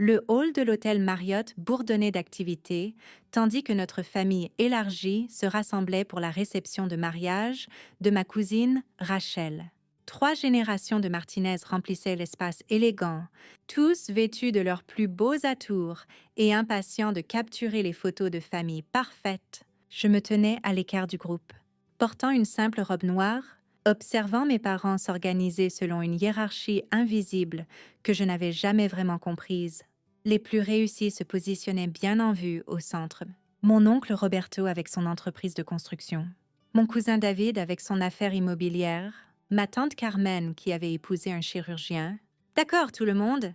Le hall de l'hôtel Marriott bourdonnait d'activités, tandis que notre famille élargie se rassemblait pour la réception de mariage de ma cousine Rachel. 3 générations de Martinez remplissaient l'espace élégant, tous vêtus de leurs plus beaux atours et impatients de capturer les photos de famille parfaites. Je me tenais à l'écart du groupe, portant une simple robe noire, observant mes parents s'organiser selon une hiérarchie invisible que je n'avais jamais vraiment comprise. Les plus réussis se positionnaient bien en vue au centre. Mon oncle Roberto avec son entreprise de construction, mon cousin David avec son affaire immobilière, ma tante Carmen qui avait épousé un chirurgien. D'accord, tout le monde?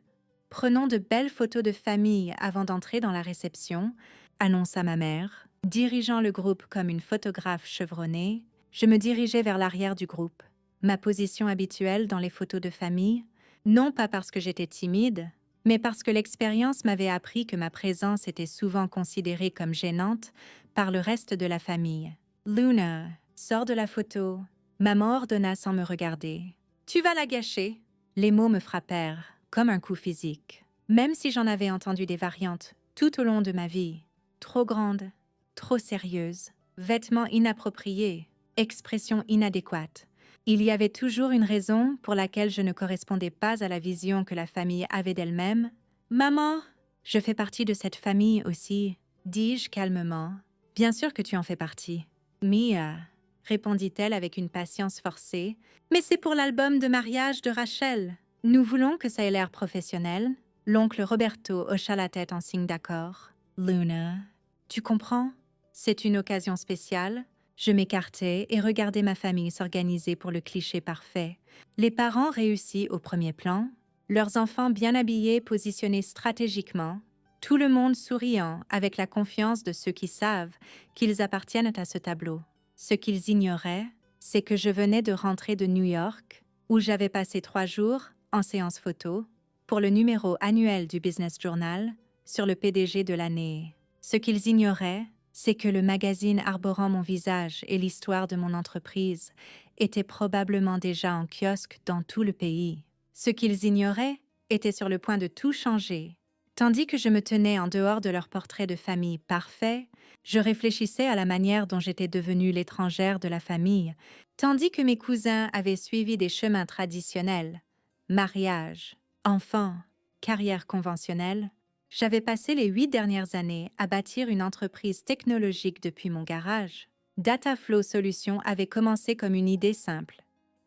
Prenons de belles photos de famille avant d'entrer dans la réception, annonça ma mère. Dirigeant le groupe comme une photographe chevronnée, je me dirigeais vers l'arrière du groupe. Ma position habituelle dans les photos de famille, non pas parce que j'étais timide, mais parce que l'expérience m'avait appris que ma présence était souvent considérée comme gênante par le reste de la famille. Luna, sors de la photo. Maman ordonna sans me regarder. Tu vas la gâcher. Les mots me frappèrent, comme un coup physique. Même si j'en avais entendu des variantes tout au long de ma vie. Trop grande, trop sérieuse, vêtements inappropriés, expressions inadéquates. Il y avait toujours une raison pour laquelle je ne correspondais pas à la vision que la famille avait d'elle-même. Maman, je fais partie de cette famille aussi, dis-je calmement. Bien sûr que tu en fais partie. Mia, répondit-elle avec une patience forcée, mais c'est pour l'album de mariage de Rachel. Nous voulons que ça ait l'air professionnel. L'oncle Roberto hocha la tête en signe d'accord. Luna, tu comprends? C'est une occasion spéciale. Je m'écartai et regardai ma famille s'organiser pour le cliché parfait. Les parents réussis au premier plan, leurs enfants bien habillés positionnés stratégiquement, tout le monde souriant avec la confiance de ceux qui savent qu'ils appartiennent à ce tableau. Ce qu'ils ignoraient, c'est que je venais de rentrer de New York, où j'avais passé 3 jours en séance photo pour le numéro annuel du Business Journal sur le PDG de l'année. Ce qu'ils ignoraient, c'est que le magazine arborant mon visage et l'histoire de mon entreprise était probablement déjà en kiosque dans tout le pays. Ce qu'ils ignoraient était sur le point de tout changer. Tandis que je me tenais en dehors de leur portrait de famille parfait, je réfléchissais à la manière dont j'étais devenue l'étrangère de la famille, tandis que mes cousins avaient suivi des chemins traditionnels. Mariage, enfants, carrière conventionnelle. J'avais passé les 8 dernières années à bâtir une entreprise technologique depuis mon garage. Dataflow Solutions avait commencé comme une idée simple: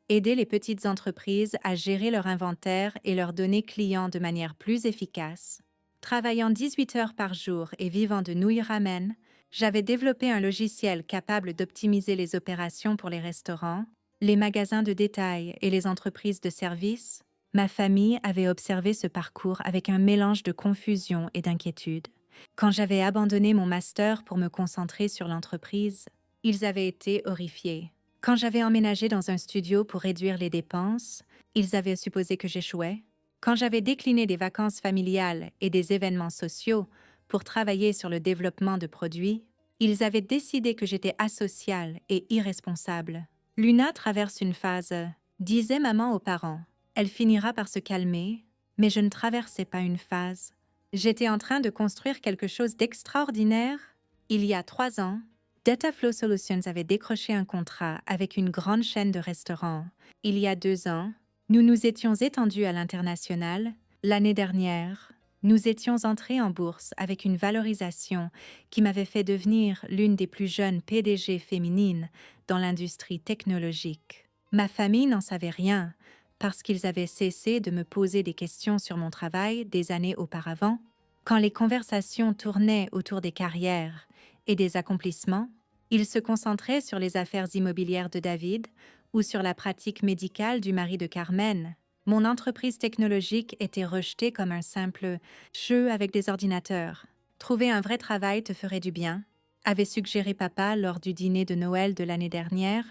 aider les petites entreprises à gérer leur inventaire et leurs données clients de manière plus efficace. Travaillant 18 heures par jour et vivant de nouilles ramen, j'avais développé un logiciel capable d'optimiser les opérations pour les restaurants, les magasins de détail et les entreprises de services. Ma famille avait observé ce parcours avec un mélange de confusion et d'inquiétude. Quand j'avais abandonné mon master pour me concentrer sur l'entreprise, ils avaient été horrifiés. Quand j'avais emménagé dans un studio pour réduire les dépenses, ils avaient supposé que j'échouais. Quand j'avais décliné des vacances familiales et des événements sociaux pour travailler sur le développement de produits, ils avaient décidé que j'étais asociale et irresponsable. Luna traverse une phase, disait maman aux parents. Elle finira par se calmer, mais je ne traversais pas une phase. J'étais en train de construire quelque chose d'extraordinaire. Il y a 3 ans, Dataflow Solutions avait décroché un contrat avec une grande chaîne de restaurants. Il y a 2 ans, nous nous étions étendus à l'international. L'année dernière, nous étions entrés en bourse avec une valorisation qui m'avait fait devenir l'une des plus jeunes PDG féminines dans l'industrie technologique. Ma famille n'en savait rien parce qu'ils avaient cessé de me poser des questions sur mon travail des années auparavant. Quand les conversations tournaient autour des carrières et des accomplissements, ils se concentraient sur les affaires immobilières de David ou sur la pratique médicale du mari de Carmen. Mon entreprise technologique était rejetée comme un simple jeu avec des ordinateurs. Trouver un vrai travail te ferait du bien, avait suggéré papa lors du dîner de Noël de l'année dernière.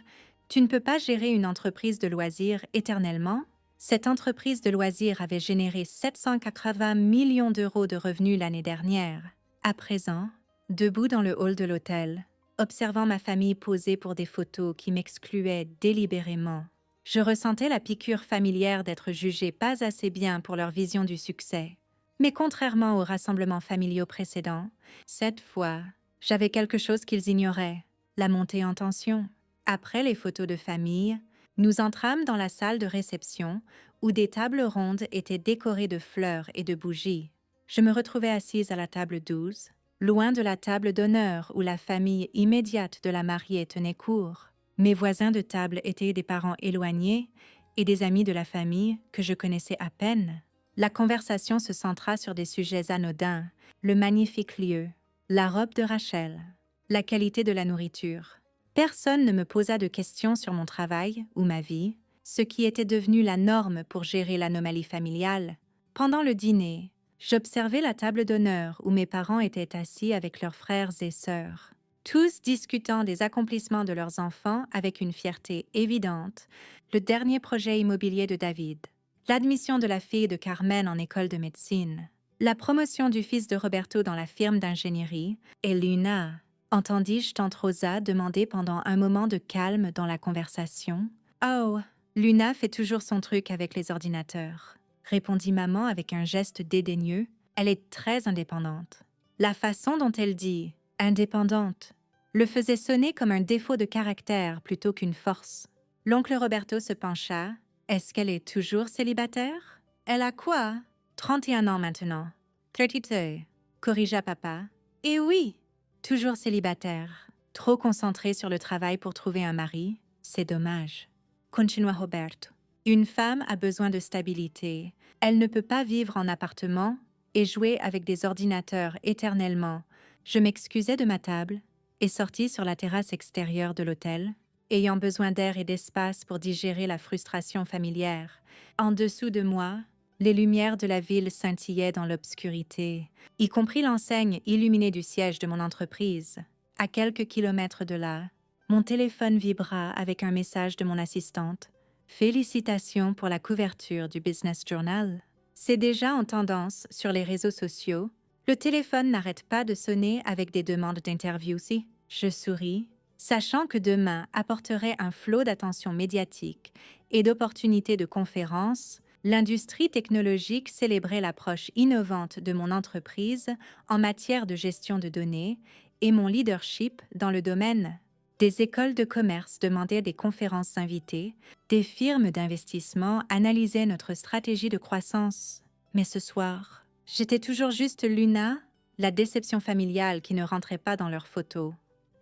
Tu ne peux pas gérer une entreprise de loisirs éternellement. Cette entreprise de loisirs avait généré 780 millions d'euros de revenus l'année dernière. À présent, debout dans le hall de l'hôtel, observant ma famille poser pour des photos qui m'excluaient délibérément, je ressentais la piqûre familière d'être jugée pas assez bien pour leur vision du succès. Mais contrairement aux rassemblements familiaux précédents, cette fois, j'avais quelque chose qu'ils ignoraient, la montée en tension. Après les photos de famille, nous entrâmes dans la salle de réception où des tables rondes étaient décorées de fleurs et de bougies. Je me retrouvais assise à la table 12, loin de la table d'honneur où la famille immédiate de la mariée tenait cours. Mes voisins de table étaient des parents éloignés et des amis de la famille que je connaissais à peine. La conversation se centra sur des sujets anodins, le magnifique lieu, la robe de Rachel, la qualité de la nourriture. Personne ne me posa de questions sur mon travail ou ma vie, ce qui était devenu la norme pour gérer l'anomalie familiale. Pendant le dîner, j'observais la table d'honneur où mes parents étaient assis avec leurs frères et sœurs, tous discutant des accomplissements de leurs enfants avec une fierté évidente, le dernier projet immobilier de David, l'admission de la fille de Carmen en école de médecine, la promotion du fils de Roberto dans la firme d'ingénierie et Luna. Entendis-je tante Rosa demander pendant un moment de calme dans la conversation. « Oh, Luna fait toujours son truc avec les ordinateurs », répondit maman avec un geste dédaigneux. Elle est très indépendante. La façon dont elle dit « indépendante » le faisait sonner comme un défaut de caractère plutôt qu'une force. L'oncle Roberto se pencha. Est-ce qu'elle est toujours célibataire? Elle a quoi? 31 ans maintenant. 32, corrigea papa. Et oui, toujours célibataire. Trop concentrée sur le travail pour trouver un mari, c'est dommage. Continua Roberto. Une femme a besoin de stabilité. Elle ne peut pas vivre en appartement et jouer avec des ordinateurs éternellement. Je m'excusai de ma table et sortis sur la terrasse extérieure de l'hôtel, ayant besoin d'air et d'espace pour digérer la frustration familière. En dessous de moi, les lumières de la ville scintillaient dans l'obscurité, y compris l'enseigne illuminée du siège de mon entreprise. À quelques kilomètres de là, mon téléphone vibra avec un message de mon assistante. « Félicitations pour la couverture du Business Journal. » C'est déjà en tendance sur les réseaux sociaux. Le téléphone n'arrête pas de sonner avec des demandes d'interview aussi. Je souris, sachant que demain apporterait un flot d'attention médiatique et d'opportunités de conférences. L'industrie technologique célébrait l'approche innovante de mon entreprise en matière de gestion de données et mon leadership dans le domaine. Des écoles de commerce demandaient des conférences invitées, des firmes d'investissement analysaient notre stratégie de croissance. Mais ce soir, j'étais toujours juste Luna, la déception familiale qui ne rentrait pas dans leurs photos.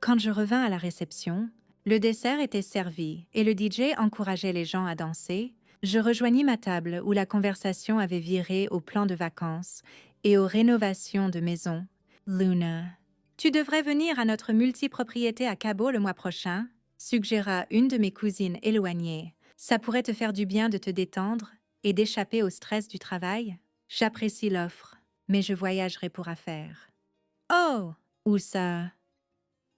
Quand je revins à la réception, le dessert était servi et le DJ encourageait les gens à danser. Je rejoignis ma table où la conversation avait viré aux plans de vacances et aux rénovations de maison. « Luna, tu devrais venir à notre multipropriété à Cabo le mois prochain », suggéra une de mes cousines éloignées. « Ça pourrait te faire du bien de te détendre et d'échapper au stress du travail. » J'apprécie l'offre, mais je voyagerai pour affaires. « Oh, où ça? »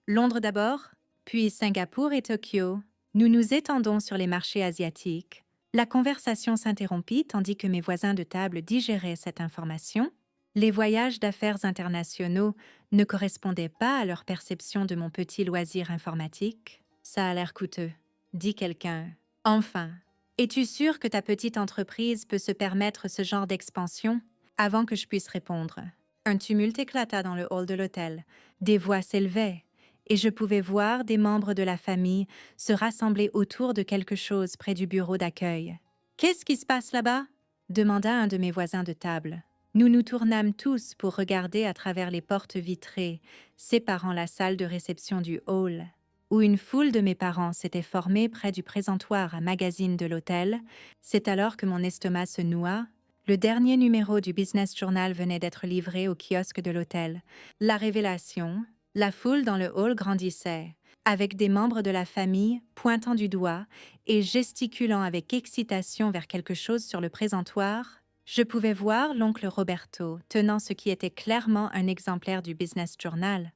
Londres d'abord, puis Singapour et Tokyo. Nous nous étendons sur les marchés asiatiques. La conversation s'interrompit tandis que mes voisins de table digéraient cette information. Les voyages d'affaires internationaux ne correspondaient pas à leur perception de mon petit loisir informatique. « Ça a l'air coûteux », dit quelqu'un. « Enfin, es-tu sûr que ta petite entreprise peut se permettre ce genre d'expansion ?» Avant que je puisse répondre, un tumulte éclata dans le hall de l'hôtel. Des voix s'élevaient, et je pouvais voir des membres de la famille se rassembler autour de quelque chose près du bureau d'accueil. « Qu'est-ce qui se passe là-bas » demanda un de mes voisins de table. Nous nous tournâmes tous pour regarder à travers les portes vitrées, séparant la salle de réception du hall, où une foule de mes parents s'était formée près du présentoir à magazine de l'hôtel. C'est alors que mon estomac se noua. Le dernier numéro du Business Journal venait d'être livré au kiosque de l'hôtel. La révélation, la foule dans le hall grandissait, avec des membres de la famille pointant du doigt et gesticulant avec excitation vers quelque chose sur le présentoir. Je pouvais voir l'oncle Roberto tenant ce qui était clairement un exemplaire du Business Journal,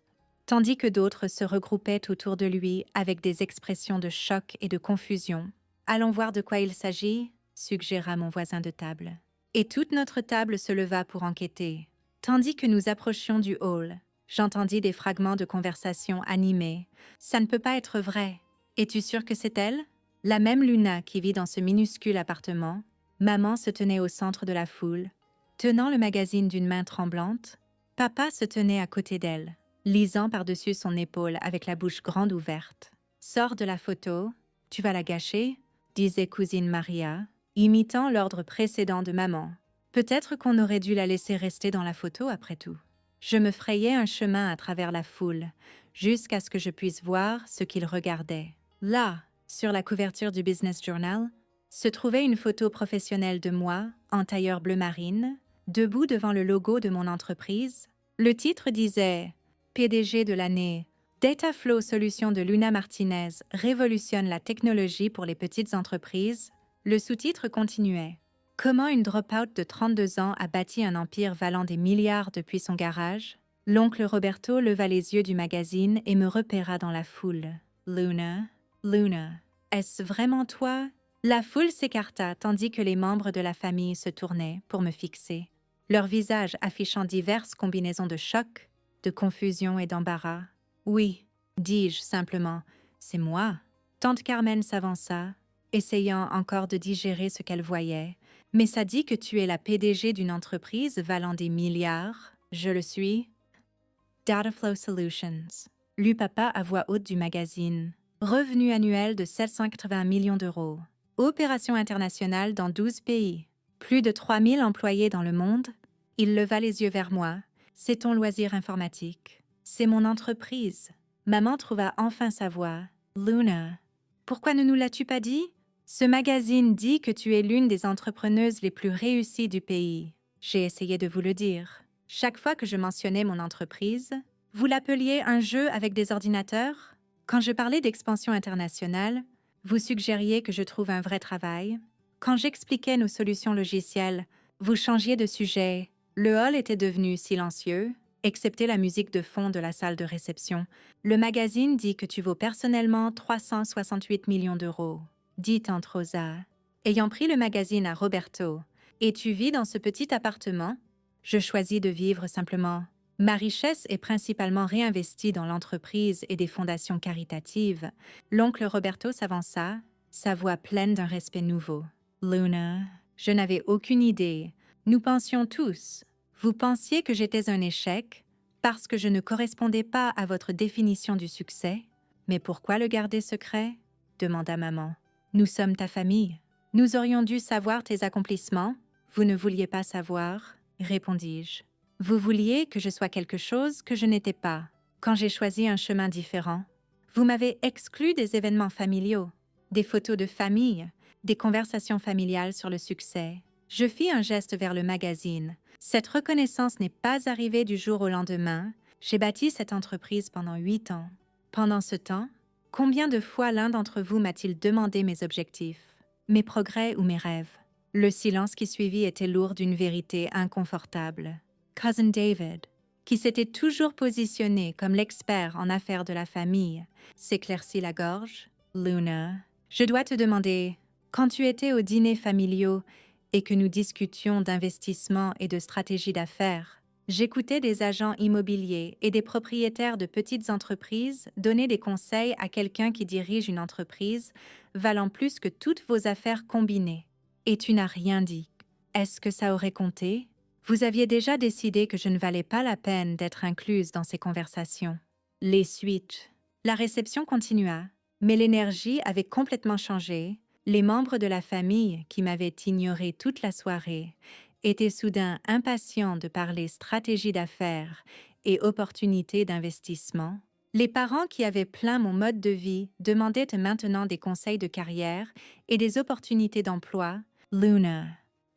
tandis que d'autres se regroupaient autour de lui avec des expressions de choc et de confusion. « Allons voir de quoi il s'agit » suggéra mon voisin de table. Et toute notre table se leva pour enquêter. Tandis que nous approchions du hall, j'entendis des fragments de conversation animés. « Ça ne peut pas être vrai. Es-tu sûre que c'est elle? » La même Luna qui vit dans ce minuscule appartement. Maman se tenait au centre de la foule. Tenant le magazine d'une main tremblante, papa se tenait à côté d'elle, lisant par-dessus son épaule avec la bouche grande ouverte. « Sors de la photo, tu vas la gâcher », disait cousine Maria, imitant l'ordre précédent de maman. Peut-être qu'on aurait dû la laisser rester dans la photo après tout. Je me frayais un chemin à travers la foule, jusqu'à ce que je puisse voir ce qu'il regardait. Là, sur la couverture du Business Journal, se trouvait une photo professionnelle de moi, en tailleur bleu marine, debout devant le logo de mon entreprise. Le titre disait « PDG de l'année, Dataflow Solutions de Luna Martinez révolutionne la technologie pour les petites entreprises ». Le sous-titre continuait « Comment une drop-out de 32 ans a bâti un empire valant des milliards depuis son garage ?» L'oncle Roberto leva les yeux du magazine et me repéra dans la foule. « Luna, Luna, est-ce vraiment toi ?» La foule s'écarta tandis que les membres de la famille se tournaient pour me fixer, leurs visages affichant diverses combinaisons de choc, de confusion et d'embarras. « Oui, dis-je simplement, c'est moi. » Tante Carmen s'avança, essayant encore de digérer ce qu'elle voyait. « Mais ça dit que tu es la PDG d'une entreprise valant des milliards. » « Je le suis. » Dataflow Solutions, lut papa à voix haute du magazine. Revenu annuel de 780 millions d'euros. Opération internationale dans 12 pays. Plus de 3000 employés dans le monde. Il leva les yeux vers moi. C'est ton loisir informatique. C'est mon entreprise. Maman trouva enfin sa voix. Luna, pourquoi ne nous l'as-tu pas dit? Ce magazine dit que tu es l'une des entrepreneuses les plus réussies du pays. J'ai essayé de vous le dire. Chaque fois que je mentionnais mon entreprise, vous l'appeliez un jeu avec des ordinateurs? Quand je parlais d'expansion internationale, vous suggériez que je trouve un vrai travail. Quand j'expliquais nos solutions logicielles, vous changiez de sujet. Le hall était devenu silencieux, excepté la musique de fond de la salle de réception. Le magazine dit que tu vaux personnellement 368 millions d'euros. Dit Tante Rosa. Ayant pris le magazine à Roberto, et tu vis dans ce petit appartement? Je choisis de vivre simplement. Ma richesse est principalement réinvestie dans l'entreprise et des fondations caritatives. L'oncle Roberto s'avança, sa voix pleine d'un respect nouveau. Luna, je n'avais aucune idée. Nous pensions tous. Vous pensiez que j'étais un échec parce que je ne correspondais pas à votre définition du succès? Mais pourquoi le garder secret? Demanda maman. Nous sommes ta famille. Nous aurions dû savoir tes accomplissements. Vous ne vouliez pas savoir, répondis-je. Vous vouliez que je sois quelque chose que je n'étais pas. Quand j'ai choisi un chemin différent, vous m'avez exclu des événements familiaux, des photos de famille, des conversations familiales sur le succès. Je fis un geste vers le magazine. Cette reconnaissance n'est pas arrivée du jour au lendemain. J'ai bâti cette entreprise pendant 8 ans. Pendant ce temps, combien de fois l'un d'entre vous m'a-t-il demandé mes objectifs, mes progrès ou mes rêves? Le silence qui suivit était lourd d'une vérité inconfortable. Cousin David, qui s'était toujours positionné comme l'expert en affaires de la famille, s'éclaircit la gorge. Luna, je dois te demander, quand tu étais aux dîners familiaux et que nous discutions d'investissement et de stratégie d'affaires, j'écoutais des agents immobiliers et des propriétaires de petites entreprises donner des conseils à quelqu'un qui dirige une entreprise valant plus que toutes vos affaires combinées. Et tu n'as rien dit. Est-ce que ça aurait compté? Vous aviez déjà décidé que je ne valais pas la peine d'être incluse dans ces conversations. Les suites. La réception continua, mais l'énergie avait complètement changé. Les membres de la famille, qui m'avaient ignoré toute la soirée, étaient soudain impatients de parler stratégie d'affaires et opportunités d'investissement. Les parents qui avaient plaint mon mode de vie demandaient maintenant des conseils de carrière et des opportunités d'emploi. Luna,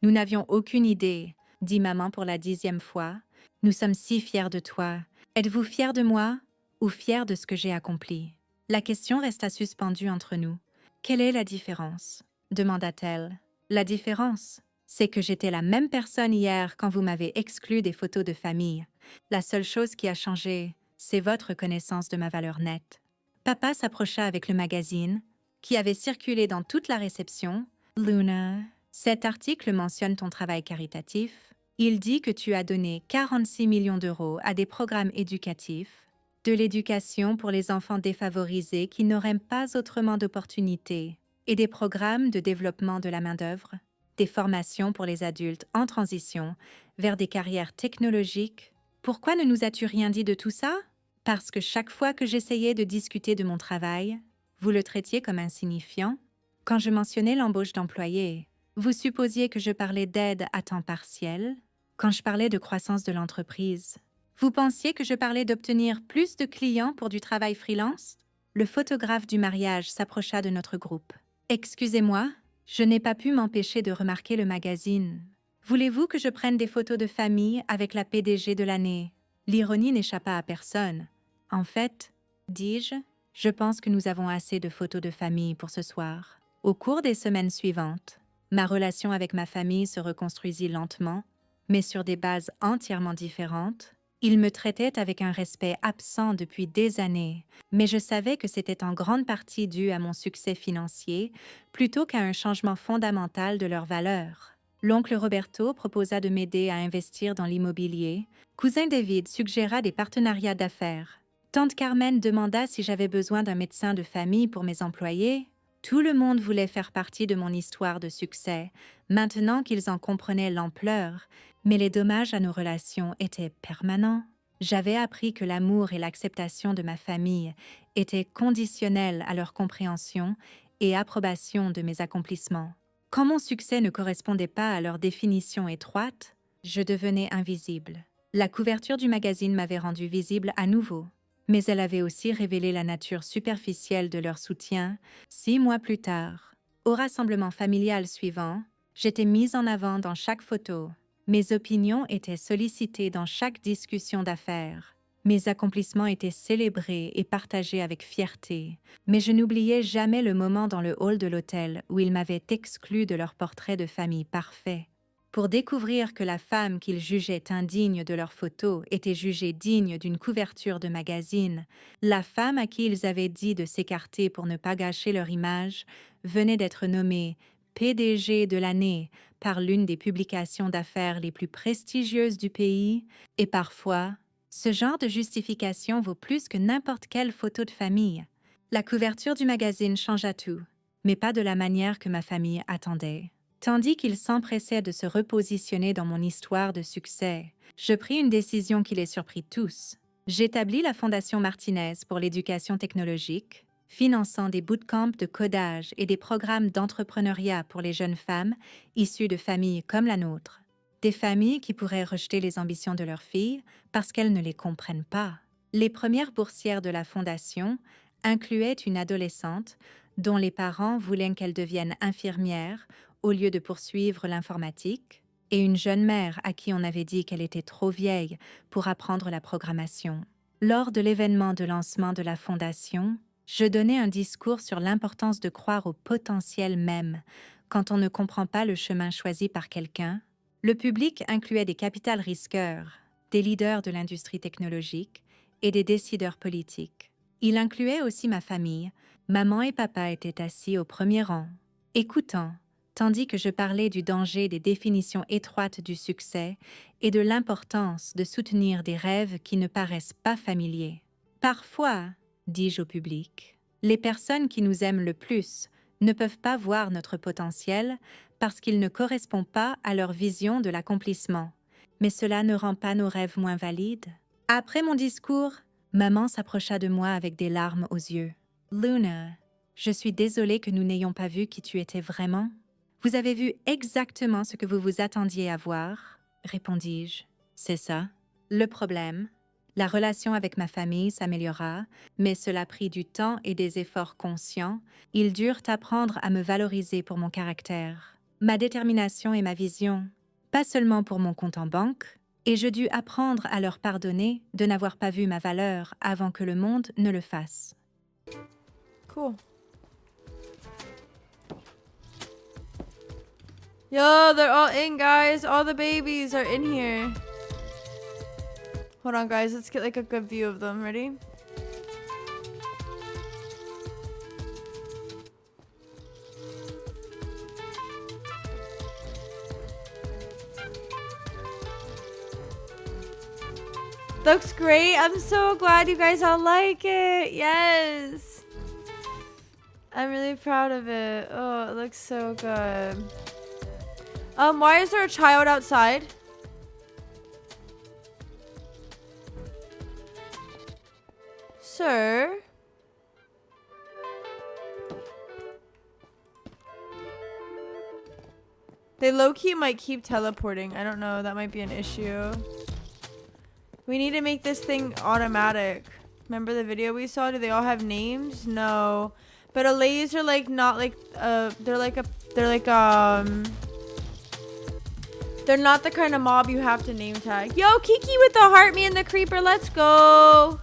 nous n'avions aucune idée, dit maman pour la 10e fois. Nous sommes si fiers de toi. Êtes-vous fiers de moi ou fiers de ce que j'ai accompli? La question resta suspendue entre nous. Quelle est la différence? Demanda-t-elle. La différence, c'est que j'étais la même personne hier quand vous m'avez exclu des photos de famille. La seule chose qui a changé, c'est votre connaissance de ma valeur nette. Papa s'approcha avec le magazine, qui avait circulé dans toute la réception. Luna, cet article mentionne ton travail caritatif. Il dit que tu as donné 46 millions d'euros à des programmes éducatifs, de l'éducation pour les enfants défavorisés qui n'auraient pas autrement d'opportunités, et des programmes de développement de la main-d'œuvre, des formations pour les adultes en transition vers des carrières technologiques. Pourquoi ne nous as-tu rien dit de tout ça? Parce que chaque fois que j'essayais de discuter de mon travail, vous le traitiez comme insignifiant. Quand je mentionnais l'embauche d'employés, vous supposiez que je parlais d'aide à temps partiel. Quand je parlais de croissance de l'entreprise, vous pensiez que je parlais d'obtenir plus de clients pour du travail freelance? Le photographe du mariage s'approcha de notre groupe. Excusez-moi, je n'ai pas pu m'empêcher de remarquer le magazine. Voulez-vous que je prenne des photos de famille avec la PDG de l'année? L'ironie n'échappa à personne. En fait, dis-je, je pense que nous avons assez de photos de famille pour ce soir. Au cours des semaines suivantes, ma relation avec ma famille se reconstruisit lentement, mais sur des bases entièrement différentes. Ils me traitaient avec un respect absent depuis des années, mais je savais que c'était en grande partie dû à mon succès financier plutôt qu'à un changement fondamental de leurs valeurs. L'oncle Roberto proposa de m'aider à investir dans l'immobilier. Cousin David suggéra des partenariats d'affaires. Tante Carmen demanda si j'avais besoin d'un médecin de famille pour mes employés. Tout le monde voulait faire partie de mon histoire de succès, maintenant qu'ils en comprenaient l'ampleur, mais les dommages à nos relations étaient permanents. J'avais appris que l'amour et l'acceptation de ma famille étaient conditionnels à leur compréhension et approbation de mes accomplissements. Quand mon succès ne correspondait pas à leur définition étroite, je devenais invisible. La couverture du magazine m'avait rendue visible à nouveau, mais elle avait aussi révélé la nature superficielle de leur soutien 6 mois plus tard. Au rassemblement familial suivant, j'étais mise en avant dans chaque photo. Mes opinions étaient sollicitées dans chaque discussion d'affaires. Mes accomplissements étaient célébrés et partagés avec fierté, mais je n'oubliais jamais le moment dans le hall de l'hôtel où ils m'avaient exclu de leur portrait de famille parfait. Pour découvrir que la femme qu'ils jugeaient indigne de leurs photos était jugée digne d'une couverture de magazine, la femme à qui ils avaient dit de s'écarter pour ne pas gâcher leur image venait d'être nommée PDG de l'année par l'une des publications d'affaires les plus prestigieuses du pays, et parfois, ce genre de justification vaut plus que n'importe quelle photo de famille. La couverture du magazine changea tout, mais pas de la manière que ma famille attendait. Tandis qu'ils s'empressaient de se repositionner dans mon histoire de succès, je pris une décision qui les surprit tous. J'établis la Fondation Martinez pour l'éducation technologique, finançant des bootcamps de codage et des programmes d'entrepreneuriat pour les jeunes femmes issues de familles comme la nôtre. Des familles qui pourraient rejeter les ambitions de leurs filles parce qu'elles ne les comprennent pas. Les premières boursières de la Fondation incluaient une adolescente dont les parents voulaient qu'elle devienne infirmière au lieu de poursuivre l'informatique, et une jeune mère à qui on avait dit qu'elle était trop vieille pour apprendre la programmation. Lors de l'événement de lancement de la Fondation, je donnais un discours sur l'importance de croire au potentiel même quand on ne comprend pas le chemin choisi par quelqu'un. Le public incluait des capital risqueurs, des leaders de l'industrie technologique et des décideurs politiques. Il incluait aussi ma famille. Maman et papa étaient assis au premier rang, écoutant, tandis que je parlais du danger des définitions étroites du succès et de l'importance de soutenir des rêves qui ne paraissent pas familiers. Parfois, dis-je au public, les personnes qui nous aiment le plus ne peuvent pas voir notre potentiel parce qu'il ne correspond pas à leur vision de l'accomplissement. Mais cela ne rend pas nos rêves moins valides. Après mon discours, maman s'approcha de moi avec des larmes aux yeux. « Luna, je suis désolée que nous n'ayons pas vu qui tu étais vraiment. Vous avez vu exactement ce que vous vous attendiez à voir, » répondis-je. « C'est ça. Le problème. La relation avec ma famille s'améliora, mais cela prit du temps et des efforts conscients. Ils durent apprendre à me valoriser pour mon caractère, ma détermination et ma vision, pas seulement pour mon compte en banque, et je dus apprendre à leur pardonner de n'avoir pas vu ma valeur avant que le monde ne le fasse. » Cool. Yo, they're all in, guys. All the babies are in here. Hold on, guys. Let's get like a good view of them. Ready? Looks great. I'm so glad you guys all like it. Yes. I'm really proud of it. Oh, it looks so good. Why is there a child outside? Sir? They low-key might keep teleporting. I don't know. That might be an issue. We need to make this thing automatic. Remember the video we saw? Do they all have names? No. But allays are like not like they're not the kind of mob you have to name tag. Yo, Kiki with the heart, me and the creeper. Let's go.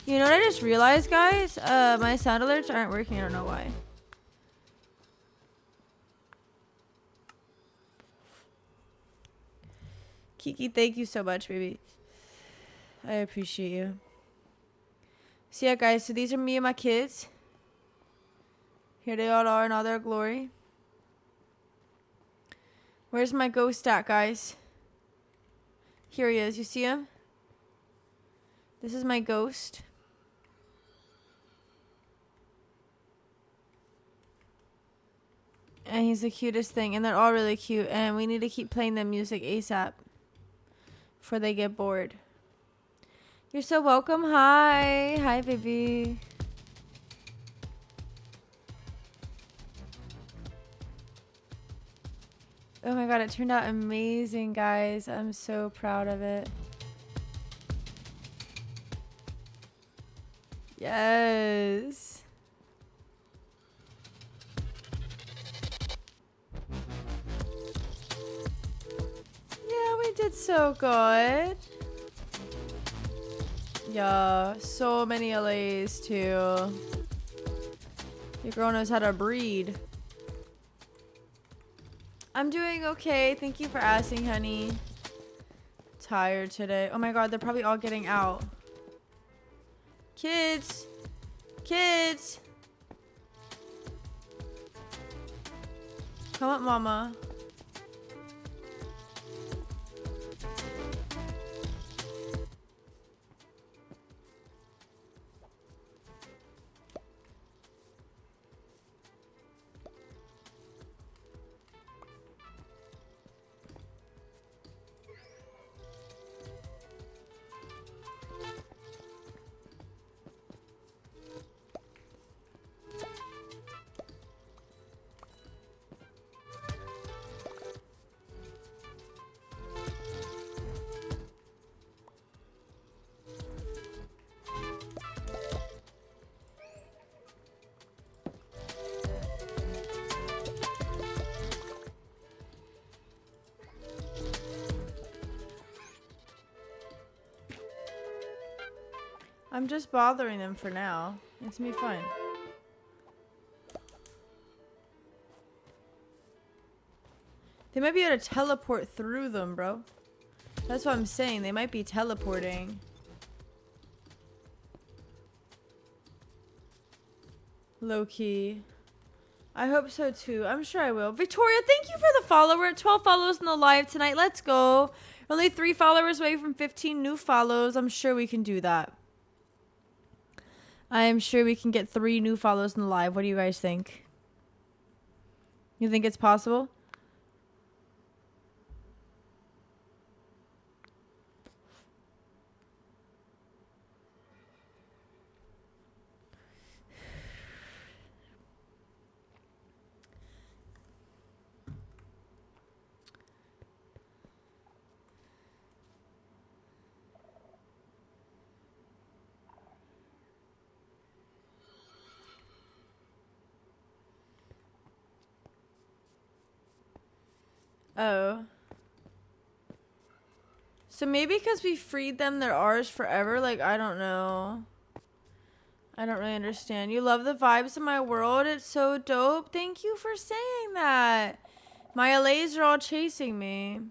You know what I just realized, guys? My sound alerts aren't working. I don't know why. Kiki, thank you so much, baby. I appreciate you. So yeah, guys. So these are me and my kids. Here they all are in all their glory. Where's my ghost at, guys? Here he is. You see him? This is my ghost. And he's the cutest thing. And they're all really cute. And we need to keep playing the music ASAP. Before they get bored. You're so welcome. Hi. Hi, baby. Oh my god, it turned out amazing, guys. I'm so proud of it. Yes. Yeah, we did so good. Yeah, so many allays too. Your girl knows how to breed. I'm doing okay. Thank you for asking, honey. Tired today. Oh my god, they're probably all getting out. Kids. Kids. Come up, mama. I'm just bothering them for now. It's gonna be fun. They might be able to teleport through them, bro. That's what I'm saying. They might be teleporting. Low-key. I hope so too. I'm sure I will. Victoria, thank you for the follow. We're at 12 follows in the live tonight. Let's go. Only 3 followers away from 15 new follows. I'm sure we can do that. I am sure we can get 3 new follows in the live. What do you guys think? You think it's possible? Oh. So maybe because we freed them, they're ours forever? Like, I don't know. I don't really understand. You love the vibes of my world? It's so dope. Thank you for saying that. My allays are all chasing me.